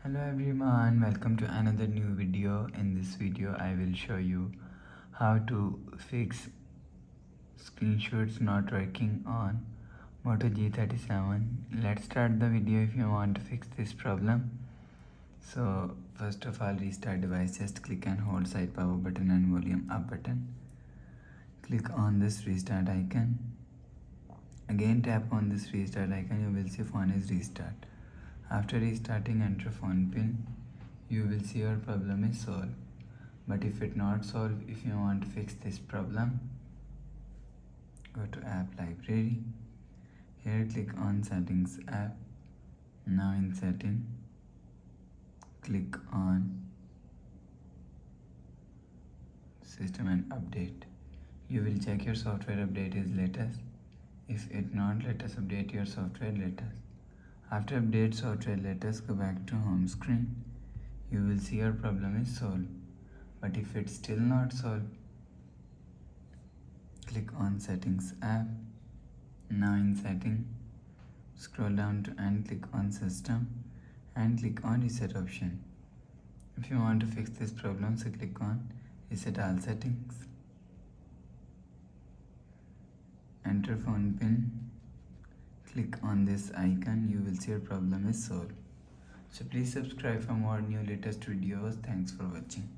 Hello everyone, welcome to another new video. In this video I will show you how to fix screenshots not working on Moto G37. Let's start the video if you want to fix this problem. So first of all, restart device. Just click and hold side power button and volume up button. Click on this restart icon. Again tap on this restart icon. You will see phone is restart. After restarting, enter phone pin. You will see your problem is solved. But if it not solved, if you want to fix this problem, go to app library. Here click on settings app. Now in setting, click on system and update. You will check your software update is latest. If it not, let us update your software latest. After update software latest, go back to home screen. You will see your problem is solved. But if it's still not solved, click on settings app. Now in setting, scroll down to and click on system and click on reset option. If you want to fix this problem, so click on reset all settings. Enter phone pin. Click on this icon. You will see your problem is solved. So please subscribe for more new latest videos. Thanks for watching.